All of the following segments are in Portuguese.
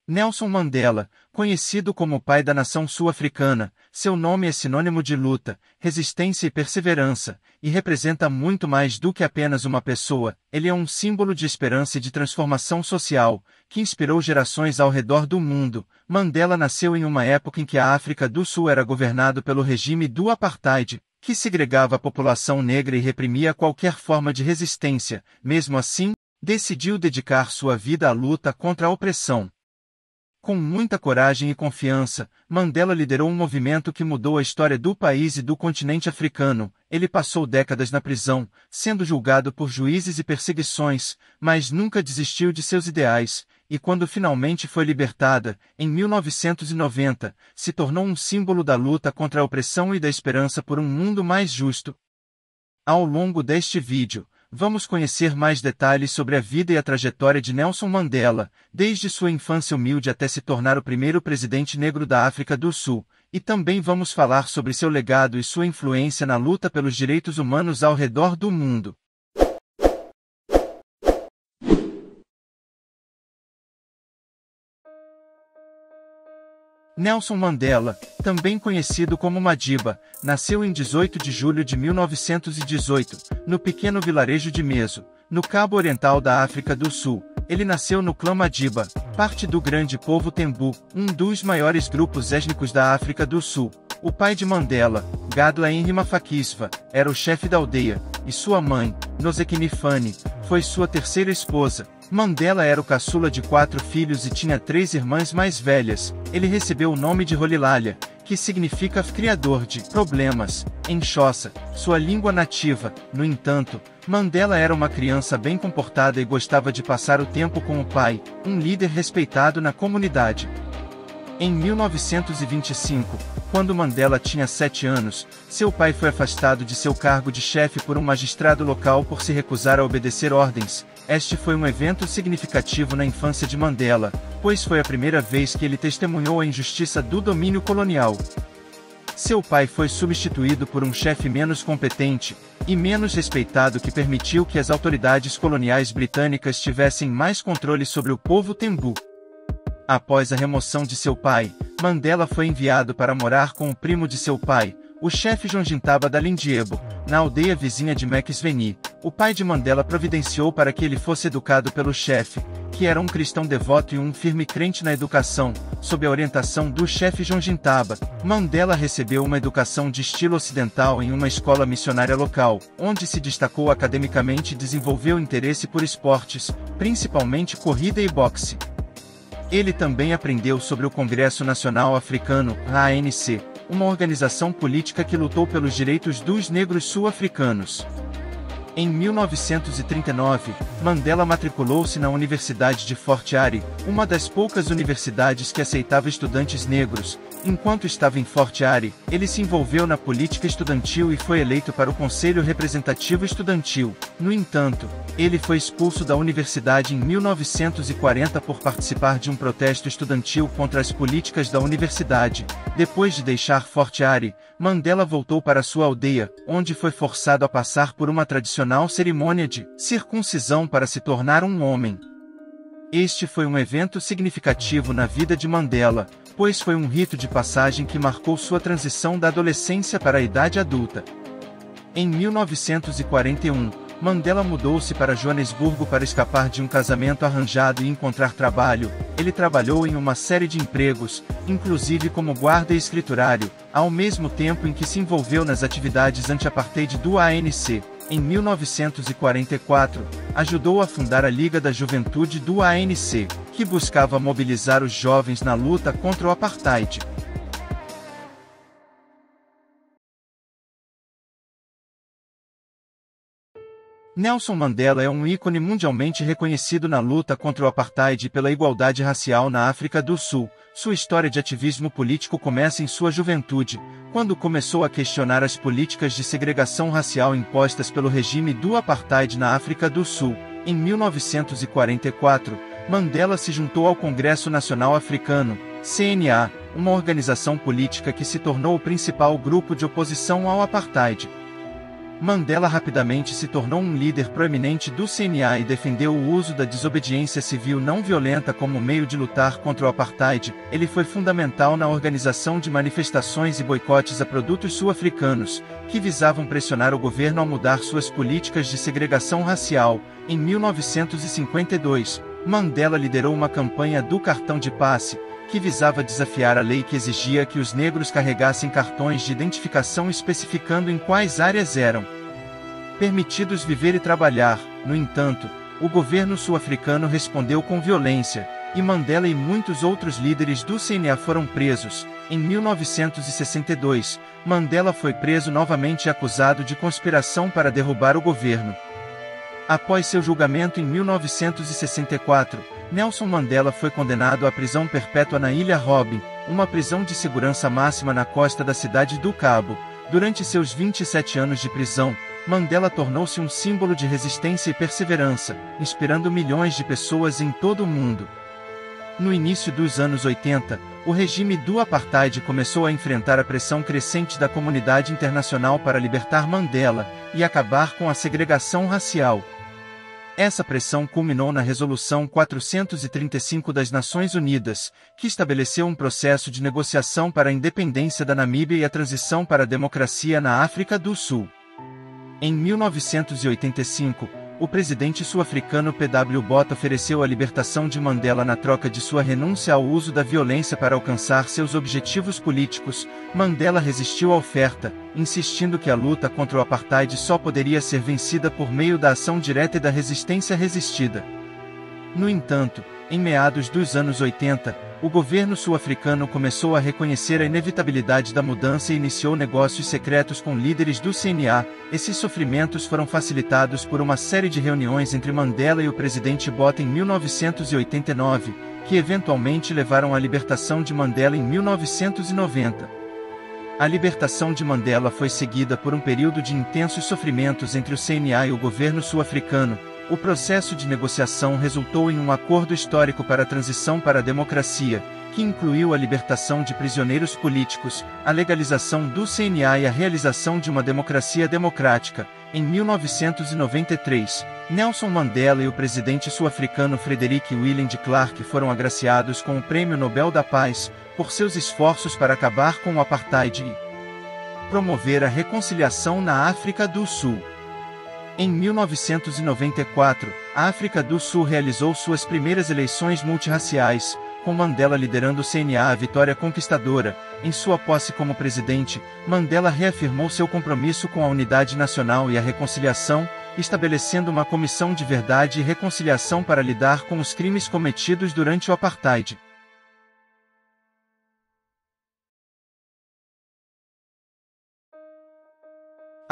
Nelson Mandela, conhecido como o pai da nação sul-africana, seu nome é sinônimo de luta, resistência e perseverança, e representa muito mais do que apenas uma pessoa. Ele é um símbolo de esperança e de transformação social, que inspirou gerações ao redor do mundo. Mandela nasceu em uma época em que a África do Sul era governado pelo regime do apartheid, que segregava a população negra e reprimia qualquer forma de resistência. Mesmo assim, decidiu dedicar sua vida à luta contra a opressão. Com muita coragem e confiança, Mandela liderou um movimento que mudou a história do país e do continente africano. Ele passou décadas na prisão, sendo julgado por juízes e perseguições, mas nunca desistiu de seus ideais, e quando finalmente foi libertada, em 1990, se tornou um símbolo da luta contra a opressão e da esperança por um mundo mais justo. Ao longo deste vídeo, vamos conhecer mais detalhes sobre a vida e a trajetória de Nelson Mandela, desde sua infância humilde até se tornar o primeiro presidente negro da África do Sul, e também vamos falar sobre seu legado e sua influência na luta pelos direitos humanos ao redor do mundo. Nelson Mandela, também conhecido como Madiba, nasceu em 18 de julho de 1918, no pequeno vilarejo de Meso, no Cabo Oriental da África do Sul. Ele nasceu no clã Madiba, parte do grande povo Tembu, um dos maiores grupos étnicos da África do Sul. O pai de Mandela, Gadla Henry Mafakisva, era o chefe da aldeia, e sua mãe, Nozekini Fani, foi sua terceira esposa. Mandela era o caçula de 4 filhos e tinha 3 irmãs mais velhas. Ele recebeu o nome de Rolilalha, que significa criador de problemas, em Xhosa, sua língua nativa. No entanto, Mandela era uma criança bem comportada e gostava de passar o tempo com o pai, um líder respeitado na comunidade. Em 1925, quando Mandela tinha 7 anos, seu pai foi afastado de seu cargo de chefe por um magistrado local por se recusar a obedecer ordens. Este foi um evento significativo na infância de Mandela, pois foi a primeira vez que ele testemunhou a injustiça do domínio colonial. Seu pai foi substituído por um chefe menos competente e menos respeitado que permitiu que as autoridades coloniais britânicas tivessem mais controle sobre o povo Tembu. Após a remoção de seu pai, Mandela foi enviado para morar com o primo de seu pai, o chefe Jongintaba da Lindiebo, na aldeia vizinha de Mexveni. O pai de Mandela providenciou para que ele fosse educado pelo chefe, que era um cristão devoto e um firme crente na educação. Sob a orientação do chefe Jongintaba, Mandela recebeu uma educação de estilo ocidental em uma escola missionária local, onde se destacou academicamente e desenvolveu interesse por esportes, principalmente corrida e boxe. Ele também aprendeu sobre o Congresso Nacional Africano, a ANC, uma organização política que lutou pelos direitos dos negros sul-africanos. Em 1939, Mandela matriculou-se na Universidade de Fort Hare, uma das poucas universidades que aceitava estudantes negros. Enquanto estava em Fort Hare, ele se envolveu na política estudantil e foi eleito para o Conselho Representativo Estudantil. No entanto, ele foi expulso da universidade em 1940 por participar de um protesto estudantil contra as políticas da universidade. Depois de deixar Fort Hare, Mandela voltou para sua aldeia, onde foi forçado a passar por uma tradicional cerimônia de circuncisão para se tornar um homem. Este foi um evento significativo na vida de Mandela, pois foi um rito de passagem que marcou sua transição da adolescência para a idade adulta. Em 1941, Mandela mudou-se para Joanesburgo para escapar de um casamento arranjado e encontrar trabalho. Ele trabalhou em uma série de empregos, inclusive como guarda e escriturário, ao mesmo tempo em que se envolveu nas atividades anti-apartheid do ANC. Em 1944, ajudou a fundar a Liga da Juventude do ANC, que buscava mobilizar os jovens na luta contra o apartheid. Nelson Mandela é um ícone mundialmente reconhecido na luta contra o apartheid e pela igualdade racial na África do Sul. Sua história de ativismo político começa em sua juventude, quando começou a questionar as políticas de segregação racial impostas pelo regime do apartheid na África do Sul. Em 1944, Mandela se juntou ao Congresso Nacional Africano, CNA, uma organização política que se tornou o principal grupo de oposição ao apartheid. Mandela rapidamente se tornou um líder proeminente do CNA e defendeu o uso da desobediência civil não violenta como meio de lutar contra o apartheid. Ele foi fundamental na organização de manifestações e boicotes a produtos sul-africanos, que visavam pressionar o governo a mudar suas políticas de segregação racial. Em 1952, Mandela liderou uma campanha do cartão de passe, que visava desafiar a lei que exigia que os negros carregassem cartões de identificação especificando em quais áreas eram permitidos viver e trabalhar. No entanto, o governo sul-africano respondeu com violência, e Mandela e muitos outros líderes do CNA foram presos. Em 1962, Mandela foi preso novamente e acusado de conspiração para derrubar o governo. Após seu julgamento em 1964, Nelson Mandela foi condenado à prisão perpétua na Ilha Robben, uma prisão de segurança máxima na costa da cidade do Cabo. Durante seus 27 anos de prisão, Mandela tornou-se um símbolo de resistência e perseverança, inspirando milhões de pessoas em todo o mundo. No início dos anos 80, o regime do apartheid começou a enfrentar a pressão crescente da comunidade internacional para libertar Mandela e acabar com a segregação racial. Essa pressão culminou na Resolução 435 das Nações Unidas, que estabeleceu um processo de negociação para a independência da Namíbia e a transição para a democracia na África do Sul. Em 1985, o presidente sul-africano P.W. Botha ofereceu a libertação de Mandela na troca de sua renúncia ao uso da violência para alcançar seus objetivos políticos. Mandela resistiu à oferta, insistindo que a luta contra o apartheid só poderia ser vencida por meio da ação direta e da resistência resistida. No entanto, em meados dos anos 80, o governo sul-africano começou a reconhecer a inevitabilidade da mudança e iniciou negócios secretos com líderes do CNA. Esses sofrimentos foram facilitados por uma série de reuniões entre Mandela e o presidente Botha em 1989, que eventualmente levaram à libertação de Mandela em 1990. A libertação de Mandela foi seguida por um período de intensos sofrimentos entre o CNA e o governo sul-africano. O processo de negociação resultou em um acordo histórico para a transição para a democracia, que incluiu a libertação de prisioneiros políticos, a legalização do CNA e a realização de uma democracia democrática. Em 1993, Nelson Mandela e o presidente sul-africano Frederick Willem de Klerk foram agraciados com o Prêmio Nobel da Paz, por seus esforços para acabar com o apartheid e promover a reconciliação na África do Sul. Em 1994, a África do Sul realizou suas primeiras eleições multirraciais, com Mandela liderando o CNA a vitória conquistadora. Em sua posse como presidente, Mandela reafirmou seu compromisso com a unidade nacional e a reconciliação, estabelecendo uma comissão de verdade e reconciliação para lidar com os crimes cometidos durante o apartheid.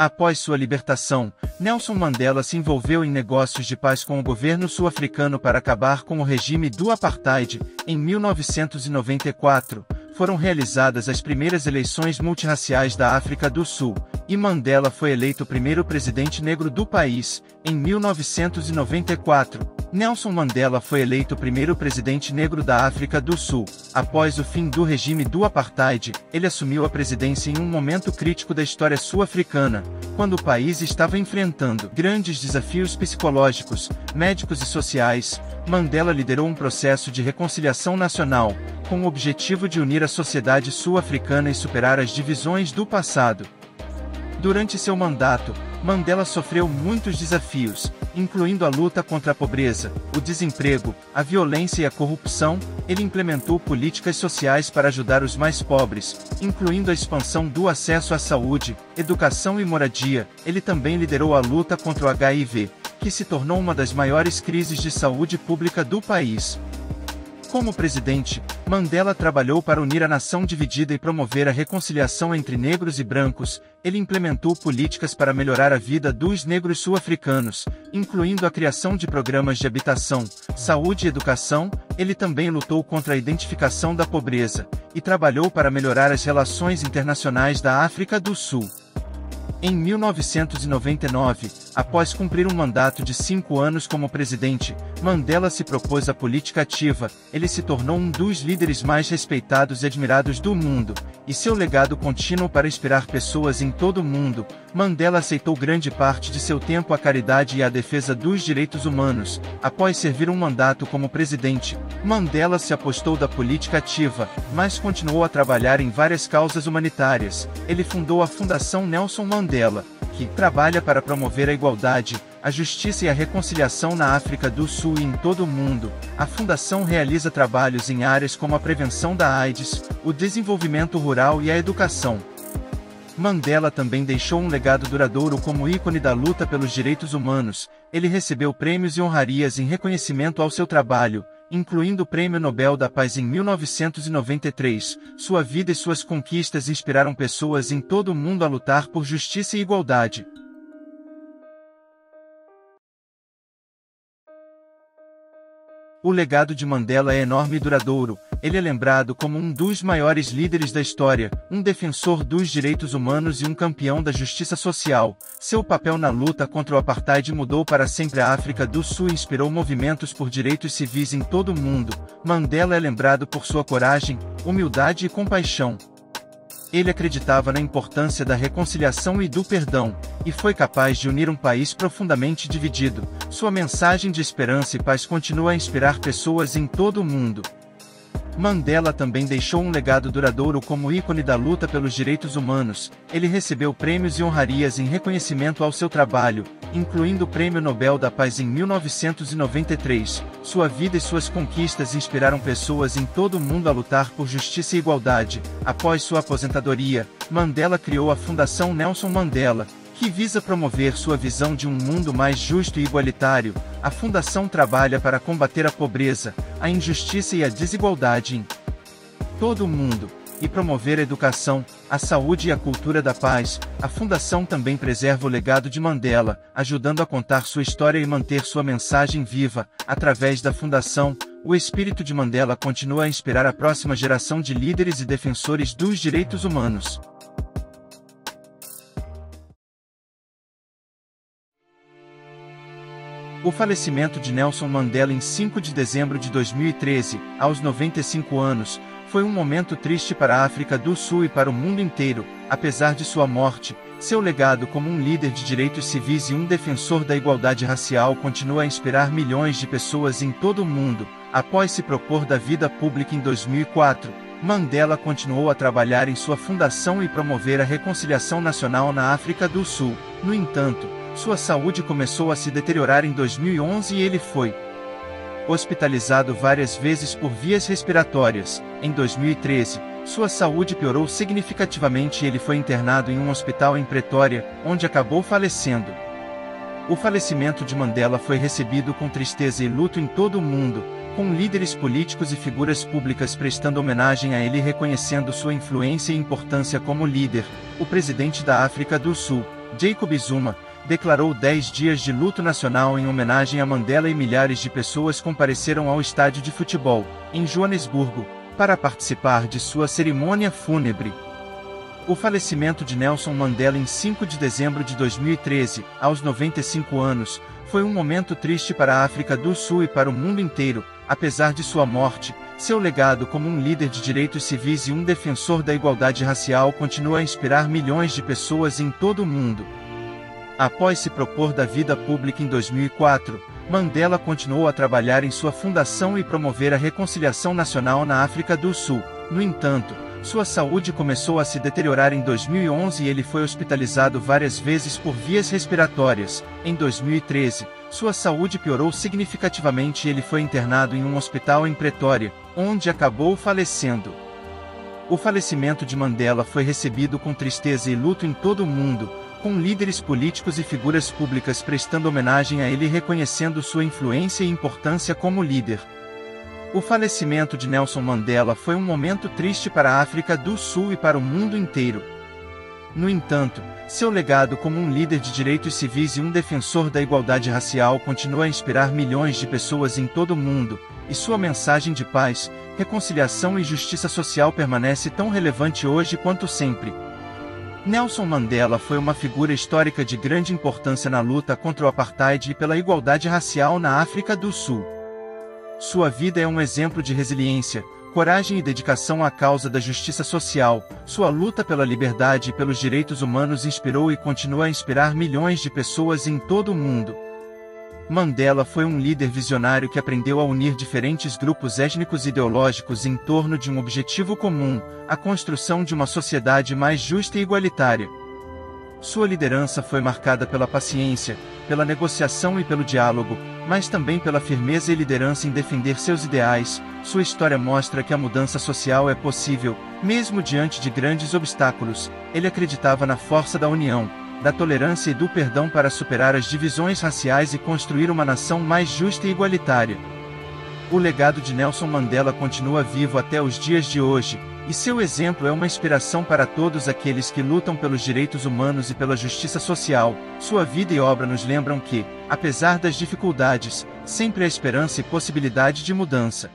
Após sua libertação, Nelson Mandela se envolveu em negócios de paz com o governo sul-africano para acabar com o regime do apartheid. Em 1994, foram realizadas as primeiras eleições multirraciais da África do Sul, e Mandela foi eleito o primeiro presidente negro do país. Em 1994, Nelson Mandela foi eleito o primeiro presidente negro da África do Sul. Após o fim do regime do apartheid, ele assumiu a presidência em um momento crítico da história sul-africana, quando o país estava enfrentando grandes desafios psicológicos, médicos e sociais. Mandela liderou um processo de reconciliação nacional, com o objetivo de unir a sociedade sul-africana e superar as divisões do passado. Durante seu mandato, Mandela sofreu muitos desafios, incluindo a luta contra a pobreza, o desemprego, a violência e a corrupção. Ele implementou políticas sociais para ajudar os mais pobres, incluindo a expansão do acesso à saúde, educação e moradia. Ele também liderou a luta contra o HIV, que se tornou uma das maiores crises de saúde pública do país. Como presidente, Mandela trabalhou para unir a nação dividida e promover a reconciliação entre negros e brancos. Ele implementou políticas para melhorar a vida dos negros sul-africanos, incluindo a criação de programas de habitação, saúde e educação. Ele também lutou contra a identificação da pobreza, e trabalhou para melhorar as relações internacionais da África do Sul. Em 1999, Após cumprir um mandato de 5 anos como presidente, Mandela se propôs à política ativa. Ele se tornou um dos líderes mais respeitados e admirados do mundo, e seu legado contínuo para inspirar pessoas em todo o mundo. Mandela aceitou grande parte de seu tempo à caridade e à defesa dos direitos humanos. Após servir um mandato como presidente, Mandela se apostou da política ativa, mas continuou a trabalhar em várias causas humanitárias. Ele fundou a Fundação Nelson Mandela, que trabalha para promover a igualdade, a justiça e a reconciliação na África do Sul e em todo o mundo. A fundação realiza trabalhos em áreas como a prevenção da AIDS, o desenvolvimento rural e a educação. Mandela também deixou um legado duradouro como ícone da luta pelos direitos humanos. Ele recebeu prêmios e honrarias em reconhecimento ao seu trabalho, incluindo o Prêmio Nobel da Paz em 1993. Sua vida e suas conquistas inspiraram pessoas em todo o mundo a lutar por justiça e igualdade. O legado de Mandela é enorme e duradouro. Ele é lembrado como um dos maiores líderes da história, um defensor dos direitos humanos e um campeão da justiça social. Seu papel na luta contra o apartheid mudou para sempre a África do Sul e inspirou movimentos por direitos civis em todo o mundo. Mandela é lembrado por sua coragem, humildade e compaixão. Ele acreditava na importância da reconciliação e do perdão, e foi capaz de unir um país profundamente dividido. Sua mensagem de esperança e paz continua a inspirar pessoas em todo o mundo. Mandela também deixou um legado duradouro como ícone da luta pelos direitos humanos. Ele recebeu prêmios e honrarias em reconhecimento ao seu trabalho, incluindo o Prêmio Nobel da Paz em 1993. Sua vida e suas conquistas inspiraram pessoas em todo o mundo a lutar por justiça e igualdade. Após sua aposentadoria, Mandela criou a Fundação Nelson Mandela, que visa promover sua visão de um mundo mais justo e igualitário. A fundação trabalha para combater a pobreza, a injustiça e a desigualdade em todo o mundo, e promover a educação, a saúde e a cultura da paz. A fundação também preserva o legado de Mandela, ajudando a contar sua história e manter sua mensagem viva. Através da fundação, o espírito de Mandela continua a inspirar a próxima geração de líderes e defensores dos direitos humanos. O falecimento de Nelson Mandela em 5 de dezembro de 2013, aos 95 anos, foi um momento triste para a África do Sul e para o mundo inteiro. Apesar de sua morte, seu legado como um líder de direitos civis e um defensor da igualdade racial continua a inspirar milhões de pessoas em todo o mundo. Após se propor da vida pública em 2004, Mandela continuou a trabalhar em sua fundação e promover a reconciliação nacional na África do Sul. No entanto, sua saúde começou a se deteriorar em 2011 e ele foi hospitalizado várias vezes por vias respiratórias. Em 2013, sua saúde piorou significativamente e ele foi internado em um hospital em Pretória, onde acabou falecendo. O falecimento de Mandela foi recebido com tristeza e luto em todo o mundo, com líderes políticos e figuras públicas prestando homenagem a ele e reconhecendo sua influência e importância como líder. O presidente da África do Sul, Jacob Zuma, declarou 10 dias de luto nacional em homenagem a Mandela e milhares de pessoas compareceram ao estádio de futebol, em Joanesburgo, para participar de sua cerimônia fúnebre. O falecimento de Nelson Mandela em 5 de dezembro de 2013, aos 95 anos, foi um momento triste para a África do Sul e para o mundo inteiro. Apesar de sua morte, seu legado como um líder de direitos civis e um defensor da igualdade racial continua a inspirar milhões de pessoas em todo o mundo. Após se propor da vida pública em 2004, Mandela continuou a trabalhar em sua fundação e promover a reconciliação nacional na África do Sul. No entanto, sua saúde começou a se deteriorar em 2011 e ele foi hospitalizado várias vezes por vias respiratórias. Em 2013, sua saúde piorou significativamente e ele foi internado em um hospital em Pretória, onde acabou falecendo. O falecimento de Mandela foi recebido com tristeza e luto em todo o mundo, com líderes políticos e figuras públicas prestando homenagem a ele e reconhecendo sua influência e importância como líder. O falecimento de Nelson Mandela foi um momento triste para a África do Sul e para o mundo inteiro. No entanto, seu legado como um líder de direitos civis e um defensor da igualdade racial continua a inspirar milhões de pessoas em todo o mundo, e sua mensagem de paz, reconciliação e justiça social permanece tão relevante hoje quanto sempre. Nelson Mandela foi uma figura histórica de grande importância na luta contra o apartheid e pela igualdade racial na África do Sul. Sua vida é um exemplo de resiliência, coragem e dedicação à causa da justiça social. Sua luta pela liberdade e pelos direitos humanos inspirou e continua a inspirar milhões de pessoas em todo o mundo. Mandela foi um líder visionário que aprendeu a unir diferentes grupos étnicos e ideológicos em torno de um objetivo comum, a construção de uma sociedade mais justa e igualitária. Sua liderança foi marcada pela paciência, pela negociação e pelo diálogo, mas também pela firmeza e liderança em defender seus ideais. Sua história mostra que a mudança social é possível, mesmo diante de grandes obstáculos. Ele acreditava na força da união, da tolerância e do perdão para superar as divisões raciais e construir uma nação mais justa e igualitária. O legado de Nelson Mandela continua vivo até os dias de hoje, e seu exemplo é uma inspiração para todos aqueles que lutam pelos direitos humanos e pela justiça social. Sua vida e obra nos lembram que, apesar das dificuldades, sempre há esperança e possibilidade de mudança.